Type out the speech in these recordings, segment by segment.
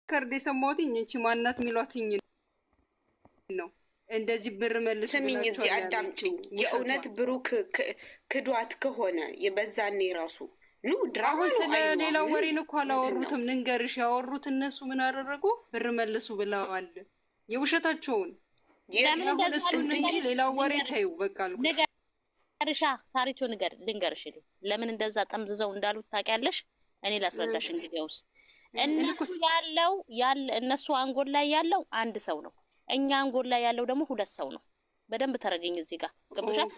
ከርድ የሰማሁትኝ እንቺ ማናት የሚሏትኝ ነው። እንደዚህ ብር መልስ ስሚኝ፣ እዚህ አዳምጪኝ። የእውነት ብሩክ ክዷት ከሆነ የበዛኔ ራሱ ድራማ ነው። ስለ ሌላው ወሬን እኮ አላወሩትም። ንገርሽ ያወሩት እነሱ ምን አደረጉ? ብር መልሱ ብለዋል። የውሸታቸውን እሱን እንጂ ሌላው ወሬ ታዩ። በቃ ንገርሻ ሳሪቾ ልንገርሽ ለምን እንደዛ ጠምዝዘው እንዳሉት ታውቂያለሽ? እኔ ላስረዳሽ። እንግዲያውስ እነሱ አንጎል ላይ ያለው አንድ ሰው ነው። እኛ አንጎል ላይ ያለው ደግሞ ሁለት ሰው ነው። በደንብ ተረገኝ። እዚህ ጋር ገብቶሻል?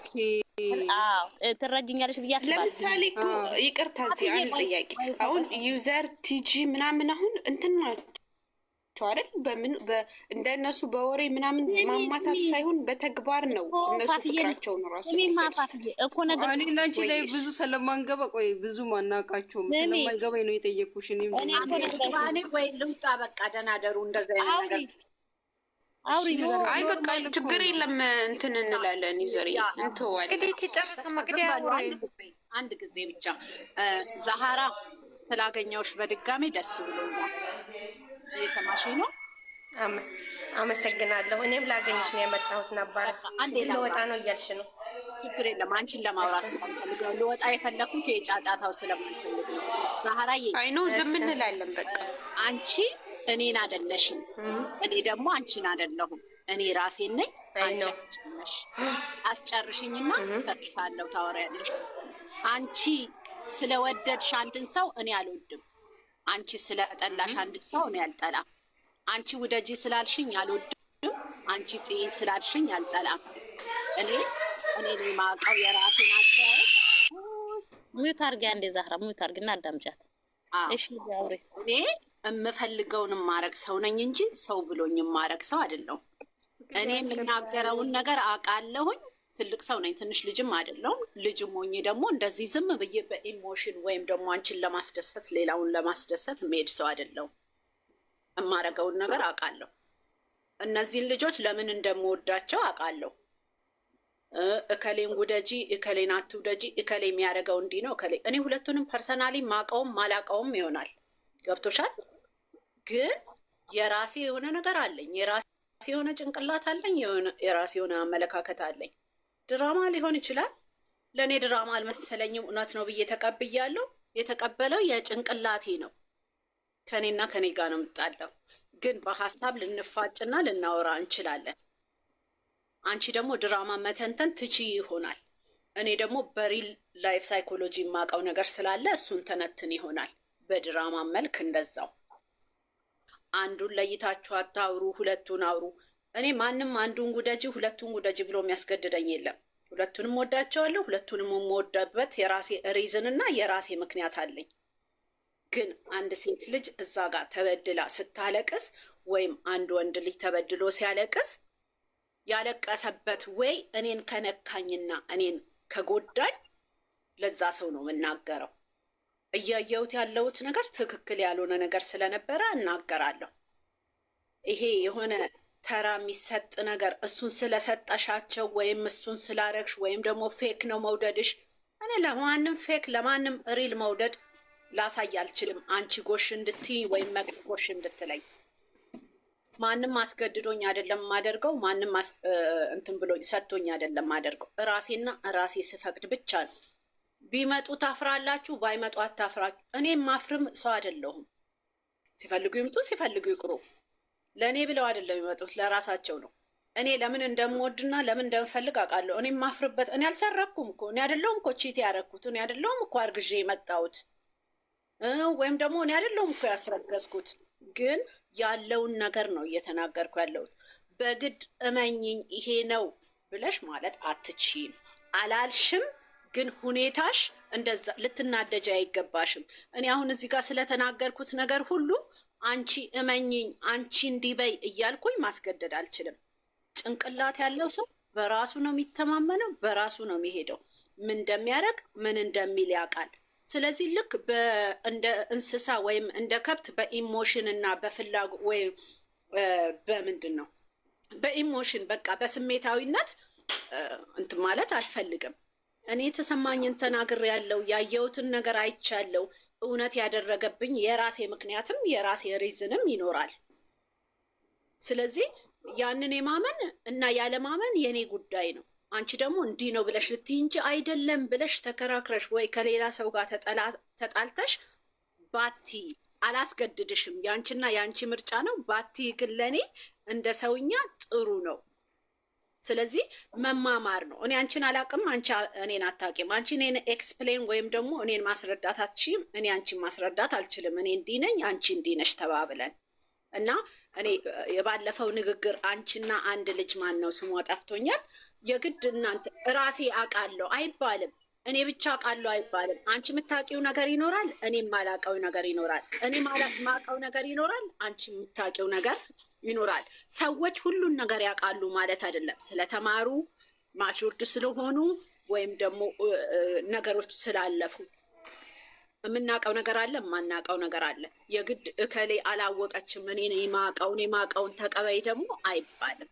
ትረጅኛለሽ ብዬ አስባለሁ። ለምሳሌ እኮ ይቅርታ፣ እዚህ አንድ ጥያቄ። አሁን ዩዘር ቲጂ ምናምን አሁን እንትን ናቸው አይደል? እንደነሱ በወሬ ምናምን ማማታት ሳይሆን በተግባር ነው እነሱ ፍቅራቸውን ራሱ እኮ ነገር። እኔ እና አንቺ ላይ ብዙ ስለማንገባ ብዙ ማናቃቸውም ስለማይገባኝ ነው የጠየኩሽ። እኔ ወይ ልውጣ በቃ ደህና ደሩ እንደዛ አይነት ነገር አይ በቃ ችግር የለም እንትን እንላለን። ዩዘር እንተዋለን። እንግዲህ ተጨረሰ። መቅዲያ አንድ ጊዜ ብቻ ዛሃራ ስላገኘሁሽ በድጋሚ ደስ ብሎኛል። እየሰማሽ ነው? አመሰግናለሁ። እኔም ላገኝሽ ነው የመጣሁት ነበር። ልወጣ ነው እያልሽ ነው? ችግር የለም። አንቺን ለማውራት ስለምፈልገው ልወጣ የፈለኩት የጫጫታው ስለምፈልግ ነው። ዛሃራዬ አይ ነው ዝም እንላለን። በቃ አንቺ እኔን አይደለሽም፣ እኔ ደግሞ አንቺን አይደለሁም። እኔ ራሴን ነኝ፣ አንቺ ነሽ። አስጨርሽኝና ሰጥሻለሁ፣ ታወሪያለሽ። አንቺ ስለወደድሽ አንድን ሰው እኔ አልወድም። አንቺ ስለጠላሽ አንድን ሰው እኔ አልጠላም። አንቺ ውደጂ ስላልሽኝ አልወድም። አንቺ ጥይ ስላልሽኝ አልጠላም። እኔ የማውቀው የራሴን አስተያየት። ሚዩት አድርጊ አንዴ ዛህራ፣ ሚዩት አድርጊና አዳምጫት። እሺ አውሪ። እኔ የምፈልገውን ማረግ ሰው ነኝ እንጂ ሰው ብሎኝ ማረግ ሰው አይደለሁም። እኔ የምናገረውን ነገር አውቃለሁኝ። ትልቅ ሰው ነኝ፣ ትንሽ ልጅም አይደለሁም። ልጅም ሆኜ ደግሞ እንደዚህ ዝም ብዬ በኢሞሽን ወይም ደግሞ አንቺን ለማስደሰት ሌላውን ለማስደሰት መሄድ ሰው አይደለሁም። የማረገውን ነገር አውቃለሁ። እነዚህን ልጆች ለምን እንደምወዳቸው አውቃለሁ። እከሌን ውደጂ፣ እከሌን አትውደጂ፣ እከሌ የሚያደርገው እንዲህ ነው። እኔ ሁለቱንም ፐርሰናሊ ማውቀውም ማላውቀውም ይሆናል። ገብቶሻል? ግን የራሴ የሆነ ነገር አለኝ፣ የራሴ የሆነ ጭንቅላት አለኝ፣ የራሴ የሆነ አመለካከት አለኝ። ድራማ ሊሆን ይችላል። ለእኔ ድራማ አልመሰለኝም፣ እውነት ነው ብዬ ተቀብያለሁ። የተቀበለው የጭንቅላቴ ነው። ከእኔና ከኔ ጋር ነው የምጣለው። ግን በሀሳብ ልንፋጭና ልናወራ እንችላለን። አንቺ ደግሞ ድራማ መተንተን ትቺ ይሆናል። እኔ ደግሞ በሪል ላይፍ ሳይኮሎጂ የማውቀው ነገር ስላለ እሱን ተነትን ይሆናል። በድራማ መልክ እንደዛው አንዱን ለይታችሁ አታውሩ፣ ሁለቱን አውሩ። እኔ ማንም አንዱን ጉደጂ ሁለቱን ጉደጂ ብሎ የሚያስገድደኝ የለም። ሁለቱንም ወዳቸዋለሁ። ሁለቱንም የምወዳበት የራሴ ሪዝን እና የራሴ ምክንያት አለኝ። ግን አንድ ሴት ልጅ እዛ ጋር ተበድላ ስታለቅስ ወይም አንድ ወንድ ልጅ ተበድሎ ሲያለቅስ ያለቀሰበት ወይ እኔን ከነካኝና እኔን ከጎዳኝ ለዛ ሰው ነው የምናገረው። እያየሁት ያለሁት ነገር ትክክል ያልሆነ ነገር ስለነበረ እናገራለሁ። ይሄ የሆነ ተራ የሚሰጥ ነገር እሱን ስለሰጠሻቸው ወይም እሱን ስላረግሽ ወይም ደግሞ ፌክ ነው መውደድሽ። እኔ ለማንም ፌክ ለማንም ሪል መውደድ ላሳይ አልችልም። አንቺ ጎሽ እንድትይ ወይም መቅድ ጎሽ እንድትለኝ ማንም አስገድዶኝ አይደለም ማደርገው። ማንም እንትን ብሎ ሰጥቶኝ አይደለም ማደርገው። ራሴና ራሴ ስፈቅድ ብቻ ነው። ቢመጡ ታፍራላችሁ፣ ባይመጡ አታፍራችሁ። እኔ ማፍርም ሰው አይደለሁም። ሲፈልጉ ይምጡ፣ ሲፈልጉ ይቅሩ። ለእኔ ብለው አይደለም የሚመጡት፣ ለራሳቸው ነው። እኔ ለምን እንደምወድና ለምን እንደምፈልግ አውቃለሁ። እኔ ማፍርበት እኔ አልሰረኩም እኮ እኔ አይደለሁም እኮ ቺት ያደረኩት እኔ አይደለሁም እኮ አርግዤ የመጣሁት ወይም ደግሞ እኔ አይደለሁም እኮ ያስረገዝኩት። ግን ያለውን ነገር ነው እየተናገርኩ ያለሁት። በግድ እመኝኝ ይሄ ነው ብለሽ ማለት አትችይም። አላልሽም፣ ግን ሁኔታሽ እንደዛ ልትናደጅ አይገባሽም። እኔ አሁን እዚህ ጋር ስለተናገርኩት ነገር ሁሉ አንቺ እመኝኝ፣ አንቺ እንዲበይ እያልኩኝ ማስገደድ አልችልም። ጭንቅላት ያለው ሰው በራሱ ነው የሚተማመነው፣ በራሱ ነው የሚሄደው። ምን እንደሚያደርግ ምን እንደሚል ያውቃል። ስለዚህ ልክ እንደ እንስሳ ወይም እንደ ከብት በኢሞሽን እና በፍላጎ ወይም በምንድን ነው በኢሞሽን በቃ በስሜታዊነት እንትን ማለት አልፈልግም። እኔ የተሰማኝን ተናግሬ ያለው ያየሁትን ነገር አይቻለው። እውነት ያደረገብኝ የራሴ ምክንያትም የራሴ ሪዝንም ይኖራል። ስለዚህ ያንን የማመን እና ያለማመን የኔ ጉዳይ ነው። አንቺ ደግሞ እንዲህ ነው ብለሽ ልትይ እንጂ አይደለም ብለሽ ተከራክረሽ ወይ ከሌላ ሰው ጋር ተጣልተሽ ባቲ አላስገድድሽም። ያንቺና ያንቺ ምርጫ ነው። ባቲ ግን ለእኔ እንደ ሰውኛ ጥሩ ነው። ስለዚህ መማማር ነው። እኔ አንቺን አላቅም፣ አንቺ እኔን አታቂም። አንቺ እኔን ኤክስፕሌን ወይም ደግሞ እኔን ማስረዳት አትችይም፣ እኔ አንቺን ማስረዳት አልችልም። እኔ እንዲህ ነኝ፣ አንቺ እንዲህ ነሽ ተባብለን እና እኔ የባለፈው ንግግር አንቺና አንድ ልጅ ማን ነው ስሟ ጠፍቶኛል። የግድ እናንተ ራሴ አውቃለሁ አይባልም። እኔ ብቻ አውቃለሁ አይባልም። አንቺ የምታውቂው ነገር ይኖራል፣ እኔ የማላውቀው ነገር ይኖራል። እኔ የማውቀው ነገር ይኖራል፣ አንቺ የምታውቂው ነገር ይኖራል። ሰዎች ሁሉን ነገር ያውቃሉ ማለት አይደለም። ስለተማሩ ማቹርድ ስለሆኑ ወይም ደግሞ ነገሮች ስላለፉ የምናውቀው ነገር አለ፣ የማናውቀው ነገር አለ። የግድ እከሌ አላወቀችም እኔ የማውቀውን ተቀበይ ደግሞ አይባልም።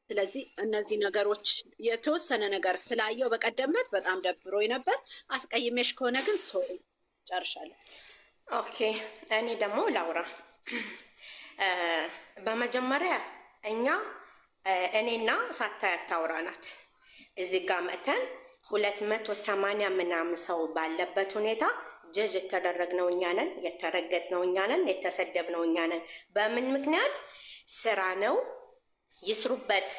ስለዚህ እነዚህ ነገሮች የተወሰነ ነገር ስላየው በቀደምነት በጣም ደብሮኝ ነበር። አስቀይሜሽ ከሆነ ግን ሶሪ፣ ጨርሻለሁ። ኦኬ፣ እኔ ደግሞ ላውራ። በመጀመሪያ እኔና ሳታይ አታውራ ናት እዚህ ጋር መተን 280 ምናምን ሰው ባለበት ሁኔታ ጀጅ የተደረግነው እኛ ነን፣ የተረገጥነው እኛ ነን፣ የተሰደብነው እኛ ነን። በምን ምክንያት? ስራ ነው ይስሩበት።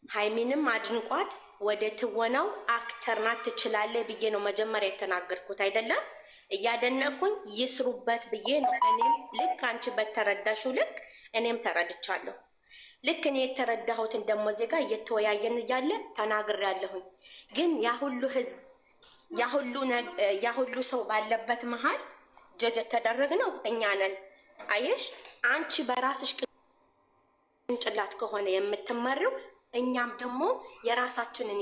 ሀይሚንም አድንቋት ወደ ትወናው አክተር ናት ትችላለህ ብዬ ነው መጀመሪያ የተናገርኩት አይደለም። እያደነቅኩኝ ይስሩበት ብዬ ነው። እኔም ልክ አንቺ በተረዳሽው ልክ እኔም ተረድቻለሁ። ልክ እኔ የተረዳሁትን ደግሞ ዜጋ እየተወያየን እያለ ተናግሬያለሁኝ። ግን ያሁሉ ህዝብ ያሁሉ ሰው ባለበት መሀል ጀጅ የተደረግነው እኛ ነን። አየሽ፣ አንቺ በራስሽ ቅንጭላት ከሆነ የምትመሪው፣ እኛም ደግሞ የራሳችንን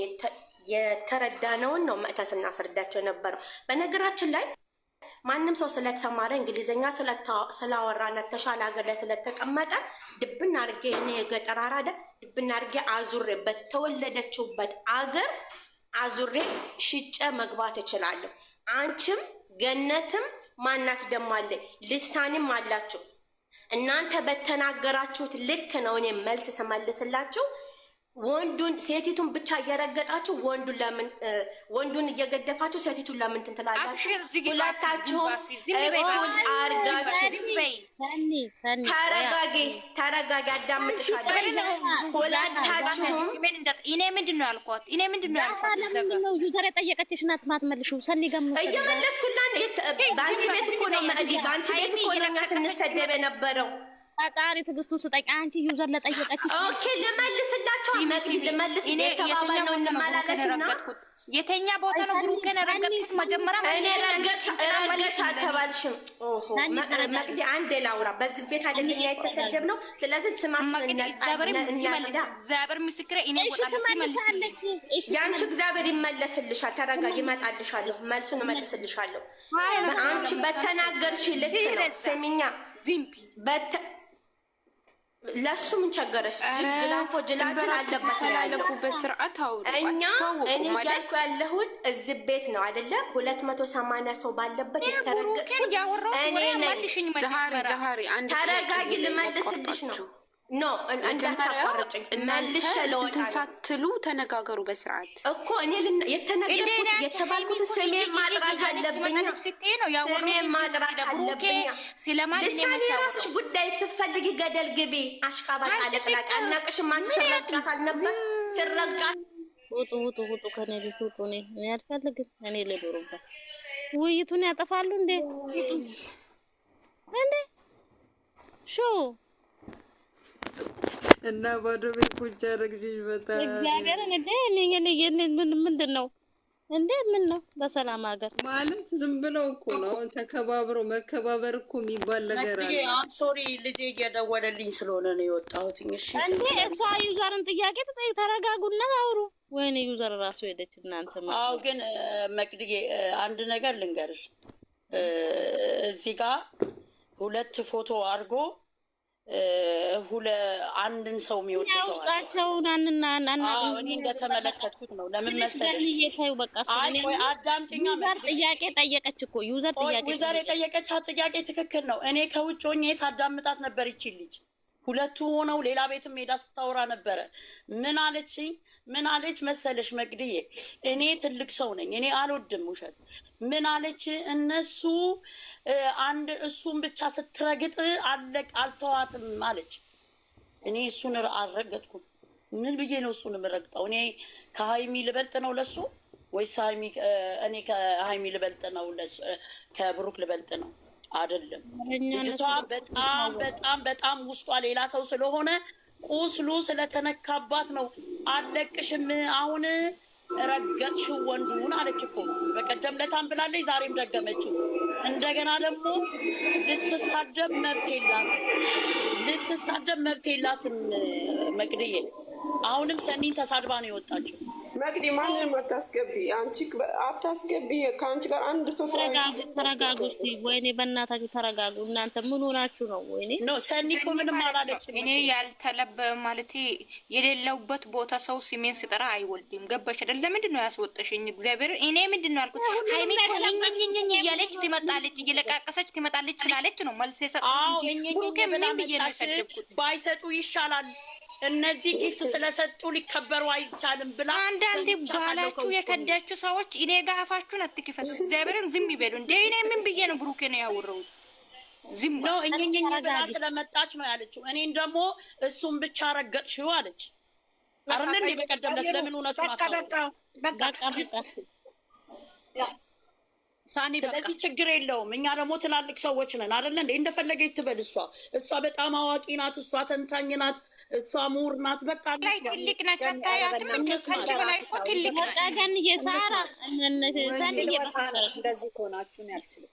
የተረዳነውን ነው መእተን ስናስረዳቸው የነበረው። በነገራችን ላይ ማንም ሰው ስለተማረ እንግሊዝኛ ስላወራና ተሻለ ሀገር ላይ ስለተቀመጠ ድብና አድርጌ እኔ የገጠር አራዳ ድብና አድርጌ አዙሬ በተወለደችውበት አገር አዙሬ ሽጨ መግባት እችላለሁ። አንቺም ገነትም ማናት ደግሞ አለ ልሳንም አላችሁ። እናንተ በተናገራችሁት ልክ ነው እኔ መልስ ስመልስላችሁ። ወንዱን ሴቲቱን ብቻ እየረገጣችሁ ወንዱን እየገደፋችሁ ሴቲቱን ለምን ትንትላላችሁ? ሁለታችሁም እኩል አርጋችሁ ተረጋጊ፣ አዳምጥሻለሁ። ሁለታችሁም እኔ ምንድን ነው ያልኳት? ዩዘር የጠየቀችሽ ናት ማትመልሺው። ሰኒ ገም እየመለስኩላን በአንቺ ቤት እኮ ነው መእዲ፣ በአንቺ ቤት እኮ ነው እኛ ስንሰደብ የነበረው። ፈጣሪ ትዕግስቱን ስጠኝ። አንቺ ዩዘር ለጠየቀችሽ ኦኬ፣ ልመልስላቸው ልመልስ የተባባልነው እንመላለስና የተኛ ቦታ ነው ብሩኬን ረገጥኩት። መጀመሪያ እኔ ረገጥ አልተባልሽም። ኦሆ መቅዲ አንዴ ላውራ። በዚህ ቤት አይደለኛ የተሰደብነው። ስለዚህ ስማችን እግዚአብሔር ምስክሬ እኔ ወጣለሁ ይመልስልኝ። ያንቺ እግዚአብሔር ይመለስልሻል። ተረጋጊ፣ ይመጣልሻለሁ፣ መልሱን እመልስልሻለሁ። አንቺ በተናገርሽ ልክ ነው። ስሚኛ ለሱ ምን ቸገረሽ? ጅላንፎ ጅላጅል አለበት ተላለፉበት ስርዓት አውሩ። እኔ ያልኩ ያለሁት እዚህ ቤት ነው አይደለ? 280 ሰው ባለበት የተረገጠ ዛሃሪ አንድ ተረጋጊ፣ ልመልስልሽ ነው። ኖ እንዳታቋርጭኝ፣ መልሼ ለወጣ ሳትሉ ተነጋገሩ በስርዓት እኮ እኔ የተነገርኩት የተባልኩት ስሜን ማጥራት አለብኝ። ስሜን ማጥራት አለብኝ። ልሳኔ የራስሽ ጉዳይ። ስትፈልጊ ገደል ግቢ። አሽቃባጭ አለቅላቅ አናቅሽም። አንቺ ስረግጫት አልነበር? ስረግጫት ውጡ ከኔ ቤት ውጡ። እኔ አልፈልግም። እኔ ልዱሩበት። ውይይቱን ያጠፋሉ እንዴ ሾ እና ባዶ ቤት ቁጭ አደረግሽኝ። በጣም እግዚአብሔርን እንዴ ምንድን ነው እንዴ? ምን ነው በሰላም ሀገር ማለት ዝም ብለው እኮ ነው። ተከባብሮ መከባበር እኮ የሚባል ነገር አለ። ሶሪ ልጄ እየደወለልኝ ስለሆነ ነው የወጣሁት። እሺ እንዴ እሷ ዩዘርን ጥያቄ ተረጋጉና አውሩ። ወይኔ ዩዘር ራሱ ሄደች። እናንተ አዎ፣ ግን መቅድዬ አንድ ነገር ልንገርሽ። እዚህ ጋር 2 ፎቶ አድርጎ አንድን ሰው የሚወድ ሰው አለ። እኔ እንደተመለከትኩት ነው። ለምን መሰለሽ? ቆይ አዳምጪኛ። ጥያቄ ጠየቀች እኮ ዩዘር የጠየቀቻት ጥያቄ ትክክል ነው። እኔ ከውጭ ሆኜ ሳዳምጣት ነበር ይቺ ልጅ። ሁለቱ ሆነው ሌላ ቤትም ሄዳ ስታወራ ነበረ። ምን አለች መሰለሽ መቅድዬ? እኔ ትልቅ ሰው ነኝ፣ እኔ አልወድም ውሸት። ምን አለች? እነሱ እሱን ብቻ ስትረግጥ አልተዋትም አለች። እኔ እሱን አልረገጥኩም። ምን ብዬ ነው እሱን የምረግጠው? እኔ ከሀይሚ ልበልጥ ነው ለሱ ወይስ እኔ ከሀይሚ ልበልጥ ነው ከብሩክ ልበልጥ ነው? አይደለም። ልጅቷ በጣም በጣም በጣም ውስጧ ሌላ ሰው ስለሆነ ቁስሉ ስለተነካባት ነው። አለቅሽም አሁን ረገጥሽው ወንዱን አለች እኮ በቀደም ለታም ብላለች፣ ዛሬም ደገመችው። እንደገና ደግሞ ልትሳደብ መብት የላትም መቅድዬ። አሁንም ሰኒን ተሳድባ ነው የወጣችው። መቅዲ ማንንም አታስገቢ፣ አንቺ አታስገቢ። ከአንቺ ጋር አንድ ሰው ተረጋጉ። ወይኔ በእናታችሁ ተረጋጉ። እናንተ ምን ሆናችሁ ነው? ወይኔ ኖ ሰኒ እኮ ምንም አላለችም። እኔ ያልተለበ ማለት የሌለውበት ቦታ ሰው ስሜን ስጠራ አይወልድም። ገባሽ አይደል? ለምንድን ነው ያስወጣሽኝ? እግዚአብሔር እኔ ምንድን ነው ያልኩት? ሃይሚ እኮ እኝኝኝኝ እያለች ትመጣለች፣ እየለቃቀሰች ትመጣለች ስላለች ነው መልስ የሰጠሁት እንጂ ብሩኬ ምን ብዬ ነው የሰደብኩት? ባይሰጡ ይሻላል። እነዚህ ጊፍት ስለሰጡ ሊከበሩ አይቻልም ብላ አንዳንዴ ባላችሁ የከዳችሁ ሰዎች እኔ ጋር አፋችሁን አትክፈቱ። እግዚአብሔርን ዝም ይበሉ። እንደ እኔ ምን ብዬ ነው ብሩኬ ነው ያወራው? ዝም ነው እኝኝኝ ብላ ስለመጣች ነው ያለችው። እኔን ደግሞ እሱን ብቻ ረገጥሽው አለች አይደል እንዴ? በቀደም ዕለት ለምን እውነቱን በቃ ሳኒ ስለዚህ ችግር የለውም። እኛ ደግሞ ትላልቅ ሰዎች ነን አይደል እንዴ? እንደፈለገች ትበል። እሷ በጣም አዋቂ ናት፣ እሷ ተንታኝ ናት፣ እሷ ምሁር ናት። በቃ ላይ ትልቅ ናት። አታያትም? ከንቺ በላይ እኮ ትልቅ ናት። እንደዚህ ከሆናችሁ ነው ያልችልም።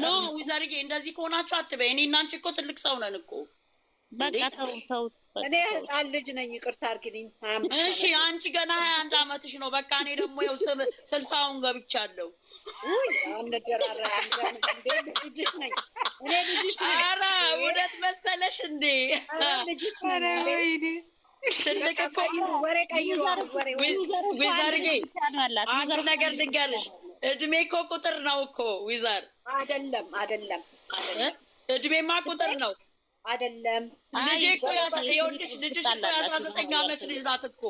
ኖ ዊዘርዬ እንደዚህ ከሆናችሁ አትበይ። እኔ እና አንቺ እኮ ትልቅ ሰው ነን እኮ። በቃ ተውት። እኔ ህፃን ልጅ ነኝ፣ ይቅርታ አድርጊልኝ። እሺ አንቺ ገና 21 ዓመትሽ ነው። በቃ እኔ ደግሞ ይኸው 60 ገብቻለሁ። ልጅሽ ነኝ እኔ ልጅሽ ነኝ። ኧረ እውነት መሰለሽ እንዴ? ትልቅ እኮ ወሬ ቀይሮ ዊዘርጌ አንድ ነገር ልንገርሽ፣ እድሜ እኮ ቁጥር ነው እኮ ዊዘር። አይደለም እድሜማ ቁጥር ነው አይደለም። ልጄ እኮ ይኸውልሽ ልጅሽ እኮ 19 ዓመት ልጅ ናት እኮ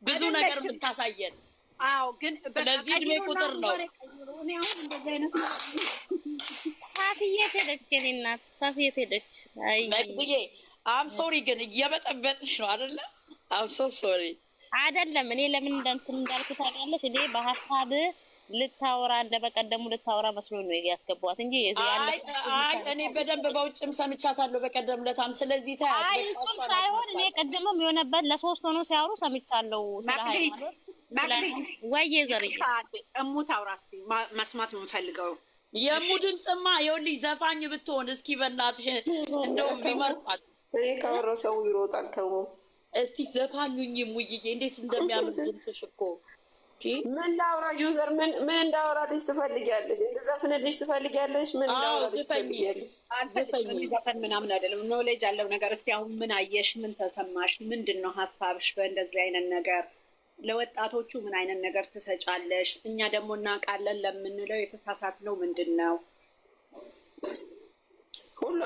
ብዙ ነገር የምታሳየን። አዎ ግን ስለዚህ እድሜ ቁጥር ነው። ሳፊዬ ሄደች፣ የእኔ እናት ሳፊዬ ሄደች። አይ መቅድዬ አም ሶሪ ግን እየበጠበጥሽ ነው አይደለ? አም ሶ ሶሪ አይደለም። እኔ ለምን እንዳልኩት ታውቂያለሽ? እኔ በሀሳብ ልታወራ እንደበቀደሙ ልታወራ መስሎ ነው ያስገባዋት እንጂ አይ እኔ በደንብ በውጭም ሰምቻታለሁ በቀደም ለታም። ስለዚህ ታያት በቃ ሳይሆን እኔ ቀደምም የሆነበት ለሶስት ሆኖ ሲያወሩ ሰምቻለሁ። ስለ ሃይማኖት ወይ ዘር እሙት አውራ እስኪ መስማት የምንፈልገው የሙ ድምፅማ ይኸውልሽ ዘፋኝ ብትሆን እስኪ በእናትሽ እንደው ቢመርጣት። እኔ ካወራው ሰው ይሮጣል። ተው እስቲ ዘፋኙኝ ሙይዬ እንዴት እንደሚያምር ድምፅሽ እኮ። ምን ላውራ ዩዘር ምን እንዳወራልሽ ትፈልጊያለሽ? እንደዘፍንልሽ ትፈልጊያለሽ? ምን እንዳወራልሽ ትፈልጊያለሽ? ዘፈን ምናምን አይደለም፣ ኖሌጅ ያለው ነገር። እስቲ አሁን ምን አየሽ? ምን ተሰማሽ? ምንድን ነው ሀሳብሽ በእንደዚህ አይነት ነገር? ለወጣቶቹ ምን አይነት ነገር ትሰጫለሽ? እኛ ደግሞ እናውቃለን ለምንለው የተሳሳትነው ምንድን ነው?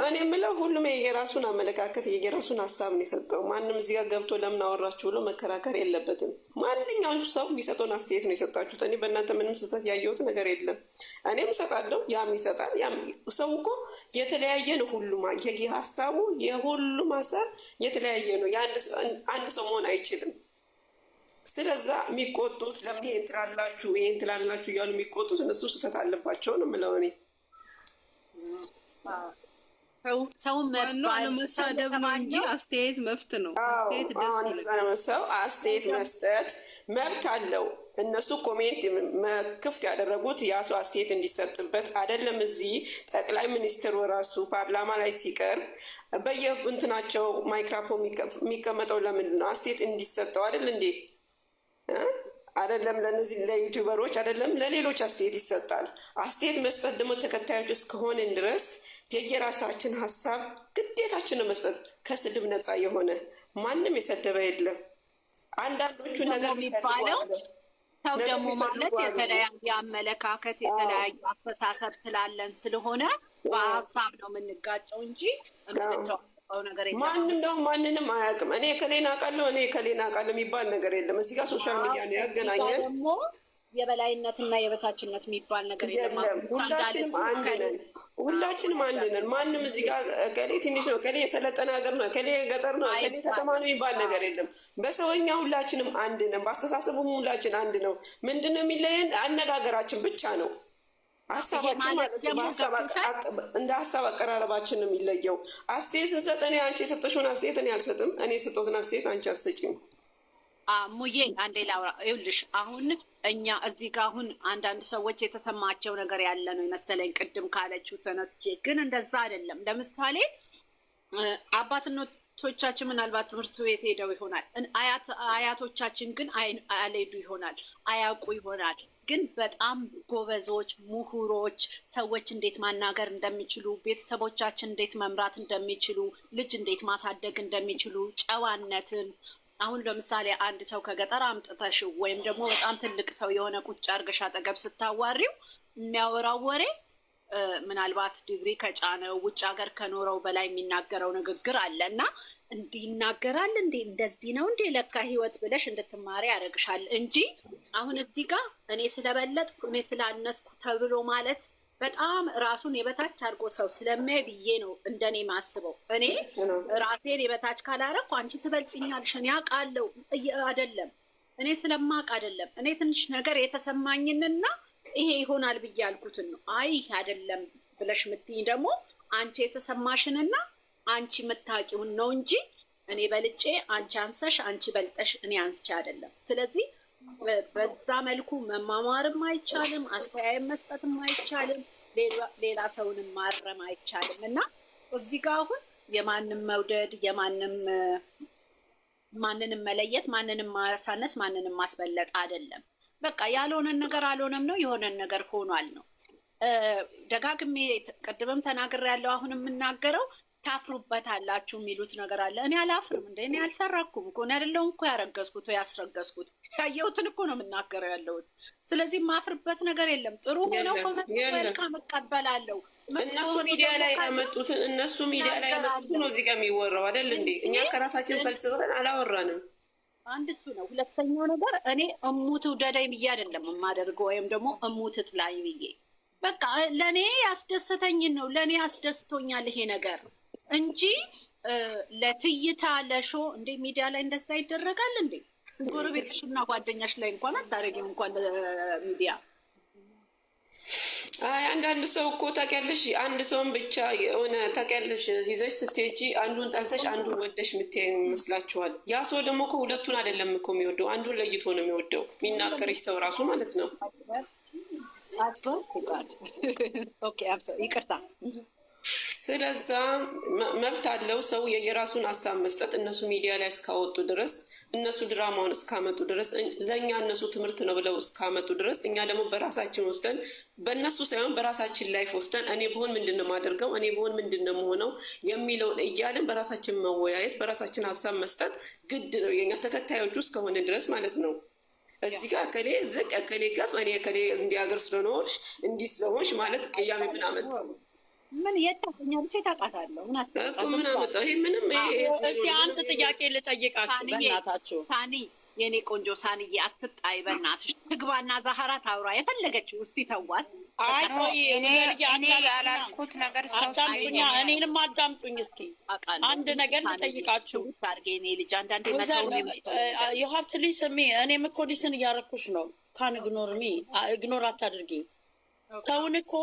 እኔ የምለው ሁሉም የራሱን አመለካከት የራሱን ሀሳብ ነው የሰጠው። ማንም እዚህ ጋር ገብቶ ለምን አወራችሁ ብሎ መከራከር የለበትም። ማንኛውም ሰው የሚሰጠውን አስተያየት ነው የሰጣችሁት። እኔ በእናንተ ምንም ስህተት ያየሁት ነገር የለም። እኔም እሰጣለሁ፣ ያም ይሰጣል። ሰው እኮ የተለያየ ነው። ሁሉም ሀሳቡ የሁሉም ሀሳብ የተለያየ ነው። አንድ ሰው መሆን አይችልም። ስለዛ የሚቆጡት ለምን ይሄን ትላላችሁ እያሉ የሚቆጡት እነሱ ስህተት አለባቸው ነው የምለው እኔ። ሰውን መሳደብ ነው እንጂ አስተያየት መብት ነው። አስተያየት ደስ ይላል። ሰው አስተያየት መስጠት መብት አለው። እነሱ ኮሜንት ክፍት ያደረጉት ያ ሰው አስተያየት እንዲሰጥበት አይደለም። እዚህ ጠቅላይ ሚኒስትሩ ራሱ ፓርላማ ላይ ሲቀርብ በየእንትናቸው ማይክራፎን የሚቀመጠው ለምንድን ነው? አስተያየት እንዲሰጠው አይደል እንዴ? አይደለም ለነዚህ ለዩቲዩበሮች አይደለም ለሌሎች አስተያየት ይሰጣል። አስተያየት መስጠት ደግሞ ተከታዮች እስከሆንን ድረስ የየራሳችን ሀሳብ ግዴታችን ነው መስጠት። ከስድብ ነፃ የሆነ ማንም የሰደበ የለም። አንዳንዶቹ ነገር የሚባለው ሰው ደግሞ ማለት የተለያየ አመለካከት የተለያየ አስተሳሰብ ስላለን ስለሆነ በሀሳብ ነው የምንጋጨው እንጂ የምንተዋወቀው ነገር የለም። ማንም ደግሞ ማንንም አያውቅም። እኔ ከሌና አውቃለሁ እኔ ከሌና አውቃለሁ የሚባል ነገር የለም። እዚህ ጋር ሶሻል ሚዲያ ነው ያገናኘን። ደግሞ የበላይነትና የበታችነት የሚባል ነገር የለም። ሁላችንም አንድ ነን። ሁላችንም አንድ ነን። ማንም እዚህ ጋር ከሌ ትንሽ ነው፣ ከሌ የሰለጠነ ሀገር ነው፣ ከሌ ገጠር ነው፣ ከሌ ከተማ ነው የሚባል ነገር የለም። በሰውኛ ሁላችንም አንድ ነን። በአስተሳሰቡም ሁላችን አንድ ነው። ምንድነው የሚለየን? አነጋገራችን ብቻ ነው። ሀሳባችን ማለት እንደ ሀሳብ አቀራረባችን ነው የሚለየው። አስተያየት ስንሰጥ እኔ አንቺ የሰጠሽውን አስተያየት እኔ አልሰጥም። እኔ የሰጠሁትን አስተያየት አንቺ አትሰጪም። ሙዬ አንዴ ላውራ። ይኸውልሽ አሁን እኛ እዚህ ጋር አሁን አንዳንድ ሰዎች የተሰማቸው ነገር ያለ ነው የመሰለኝ ቅድም ካለችው ተነስቼ፣ ግን እንደዛ አይደለም። ለምሳሌ አባቶቻችን ምናልባት ትምህርት ቤት ሄደው ይሆናል። አያቶቻችን ግን አልሄዱ ይሆናል፣ አያውቁ ይሆናል። ግን በጣም ጎበዞች፣ ምሁሮች፣ ሰዎች እንዴት ማናገር እንደሚችሉ፣ ቤተሰቦቻችን እንዴት መምራት እንደሚችሉ፣ ልጅ እንዴት ማሳደግ እንደሚችሉ፣ ጨዋነትን አሁን ለምሳሌ አንድ ሰው ከገጠር አምጥተሽው ወይም ደግሞ በጣም ትልቅ ሰው የሆነ ቁጭ አርገሽ አጠገብ ስታዋሪው የሚያወራው ወሬ ምናልባት ዲግሪ ከጫነው ውጭ ሀገር ከኖረው በላይ የሚናገረው ንግግር አለ እና እንዲህ ይናገራል እንዴ እንደዚህ ነው እንዴ ለካ ህይወት ብለሽ እንድትማሪ ያደርግሻል እንጂ አሁን እዚህ ጋር እኔ ስለበለጥኩ እኔ ስላነስኩ ተብሎ ማለት በጣም ራሱን የበታች አድርጎ ሰው ስለሚያይ ብዬ ነው እንደኔ ማስበው። እኔ ራሴን የበታች ካላረኩ አንቺ ትበልጭኛለሽ እኔ አውቃለሁ አይደለም፣ እኔ ስለማውቅ አይደለም። እኔ ትንሽ ነገር የተሰማኝንና ይሄ ይሆናል ብዬ ያልኩትን ነው። አይ አይደለም ብለሽ የምትይኝ ደግሞ አንቺ የተሰማሽንና አንቺ የምታውቂውን ነው እንጂ እኔ በልጬ አንቺ አንሰሽ አንቺ በልጠሽ እኔ አንስቼ አይደለም። ስለዚህ በዛ መልኩ መማማርም አይቻልም፣ አስተያየት መስጠትም አይቻልም፣ ሌላ ሰውንም ማረም አይቻልም። እና እዚህ ጋር አሁን የማንም መውደድ ማንንም መለየት፣ ማንንም ማሳነስ፣ ማንንም ማስበለጥ አይደለም። በቃ ያልሆነን ነገር አልሆነም ነው፣ የሆነን ነገር ሆኗል ነው። ደጋግሜ ቅድምም ተናግሬያለሁ፣ አሁን የምናገረው ታፍሩበታላችሁ የሚሉት ነገር አለ። እኔ አላፍርም እንደ እኔ አልሰራኩም እኮ እኔ አይደለሁም እኮ ያረገዝኩት ወይ ያስረገዝኩት፣ ያየሁትን እኮ ነው የምናገረው ያለሁት። ስለዚህ ማፍርበት ነገር የለም። ጥሩ ሆነው መልካም እቀበላለሁ። እነሱ ሚዲያ ላይ ያመጡትን ነው እዚህ ጋር የሚወራው አይደል እንዴ? እኛ ከራሳችን ፈልስበን አላወራንም። አንድ እሱ ነው። ሁለተኛው ነገር እኔ እሙት ውደዳኝ ብዬ አይደለም የማደርገው ወይም ደግሞ እሙት ጥላኝ ብዬ በቃ ለእኔ ያስደሰተኝን ነው። ለእኔ ያስደስቶኛል ይሄ ነገር እንጂ ለትይታ ለሾ እንደ ሚዲያ ላይ እንደዛ ይደረጋል እንዴ? ጎረቤትሽ እና ጓደኛሽ ላይ እንኳን አታረጊም እንኳን ሚዲያ። አይ አንዳንድ ሰው እኮ ታውቂያለሽ፣ አንድ ሰውን ብቻ የሆነ ታውቂያለሽ ይዘሽ ስትሄጂ አንዱን ጠልሰሽ አንዱን ወደሽ የምትያዩ ይመስላችኋል። ያ ሰው ደግሞ እኮ ሁለቱን አይደለም እኮ የሚወደው፣ አንዱን ለይቶ ነው የሚወደው። የሚናገርሽ ሰው ራሱ ማለት ነው። ይቅርታ። ስለዛ መብት አለው ሰው የራሱን ሀሳብ መስጠት። እነሱ ሚዲያ ላይ እስካወጡ ድረስ፣ እነሱ ድራማውን እስካመጡ ድረስ፣ ለእኛ እነሱ ትምህርት ነው ብለው እስካመጡ ድረስ እኛ ደግሞ በራሳችን ወስደን በእነሱ ሳይሆን በራሳችን ላይፍ ወስደን እኔ ብሆን ምንድን ነው የማደርገው፣ እኔ ብሆን ምንድን ነው የምሆነው የሚለውን እያለን በራሳችን መወያየት፣ በራሳችን ሀሳብ መስጠት ግድ ነው የኛ ተከታዮቹ እስከሆነ ድረስ ማለት ነው። እዚህ ጋር እከሌ ዝቅ እከሌ ከፍ፣ እኔ እከሌ እንዲህ ሀገር ስለኖርሽ እንዲህ ስለሆንሽ ማለት ቅያሜ ምን አመጣው? ምን የታኛ ብቻ ታውቃታለሁ። ምን አስቀምጣለሁ? ምን አመጣው? ይሄ ምንም እስቲ አንድ ጥያቄ ልጠይቃችሁ በእናታችሁ። ሳኒ የኔ ቆንጆ ሳኒዬ አትጣይ በእናትሽ። ትግባና ዛህራ ታውራ የፈለገችው። እስቲ ተዋት። አይ እኔ ያላልኩት ነገር አዳምጡኛ፣ እኔንም አዳምጡኝ እስኪ። አንድ ነገር ልጠይቃችሁ። ታርጌ እኔ ልጅ አንዳንዴ you have to listen me። እኔም እኮ ሊስን እያረኩሽ ነው። ካን ኢግኖር አታድርጊ። ተውን እኮ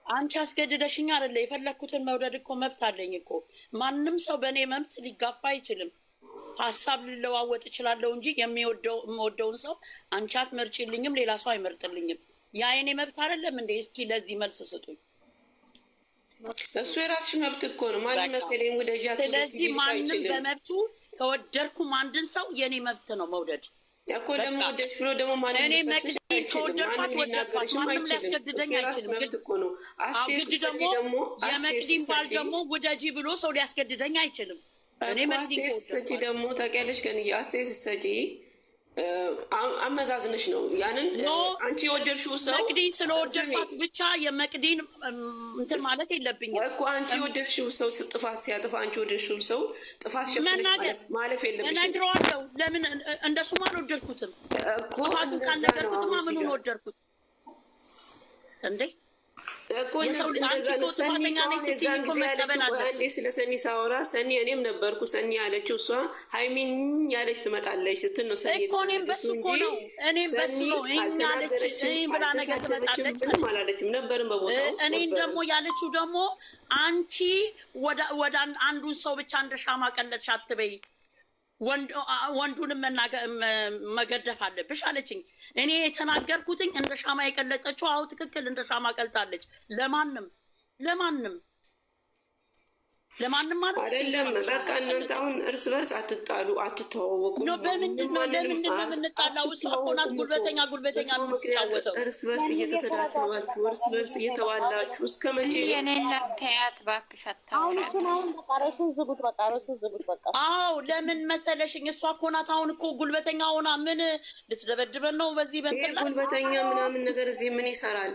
አንቺ አስገድደሽኝ አይደለ? የፈለኩትን መውደድ እኮ መብት አለኝ እኮ። ማንም ሰው በእኔ መብት ሊጋፋ አይችልም። ሀሳብ ልለዋወጥ እችላለሁ እንጂ የምወደውን ሰው አንቺ አትመርጪልኝም፣ ሌላ ሰው አይመርጥልኝም። ያ የኔ መብት አይደለም እንዴ? እስኪ ለዚህ መልስ ስጡኝ። እሱ የራስሽ መብት እኮ ነው። ማንም መከለኝ ወደጃት። ስለዚህ ማንም በመብቱ ከወደድኩም አንድን ሰው የኔ መብት ነው መውደድ እኮ። ደግሞ ወደሽ ብሎ ደግሞ ማንም እኔ መቅዲ ከወደድኳት ወደድኳት፣ ማንም ሊያስገድደኝ አይችልም። ግድ ደግሞ የመቅዲን ባል ደግሞ ውደጂ ብሎ ሰው ሊያስገድደኝ አይችልም። እኔ አስተያየት ስትሰጪ ደግሞ ታውቂያለሽ፣ ግን አስተያየት ስትሰጪ አመዛዝነሽ ነው። ያንን አንቺ የወደድሽው ሰው መቅዲ ስለወደድኳት ብቻ የመቅዲን እንትን ማለት የለብኝም እኮ። አንቺ የወደድሽው ሰው ጥፋት ሲያጥፋ አንቺ የወደድሽው ሰው ጥፋት ሸፍነሽ ማለፍ የለብሽም። እነግረዋለሁ። ለምን እንደሱም አልወደድኩትም እኮ። ጥፋቱን ካልነገርኩትማ ምኑን ወደድኩት እንዴ? አንዴ ስለ ሰኒ ሳወራ ሰኒ እኔም ነበርኩ ሰኒ ያለችው እሷ ሀይሚን ያለች ትመጣለች ስትል ነው ሰኒ እኮ። እኔም በሱ እኮ ነው እኔም በሱ ነው ያለች ብላ ነገር ትመጣለች አላለችም ነበርም በቦታው። እኔን ደግሞ ያለችው ደግሞ አንቺ ወደ አንዱን ሰው ብቻ እንደ ሻማ ቀለጥሽ አትበይ፣ ወንዱንም መገደፍ አለብሽ አለችኝ። እኔ የተናገርኩትኝ እንደ ሻማ የቀለጠችው አዎ ትክክል፣ እንደ ሻማ ቀልጣለች። ለማንም ማለት አይደለም። በቃ እናንተ አሁን እርስ በርስ አትጣሉ፣ አትተዋወቁ። በምንድን ነው የምንጣላው? እሷ እኮ ናት ጉልበተኛ የምትጫወተው። እርስ በርስ እየተሰዳደባችሁ፣ እርስ በርስ እየተባላችሁ እስከ መቼ? የኔና ተያት እባክሽ አታውሪ። አዎ ለምን መሰለሽኝ? እሷ እኮ ናት አሁን እኮ ጉልበተኛ ሆና ምን ልትደበድበን ነው? በዚህ በንትላ ጉልበተኛ ምናምን ነገር እዚህ ምን ይሰራል?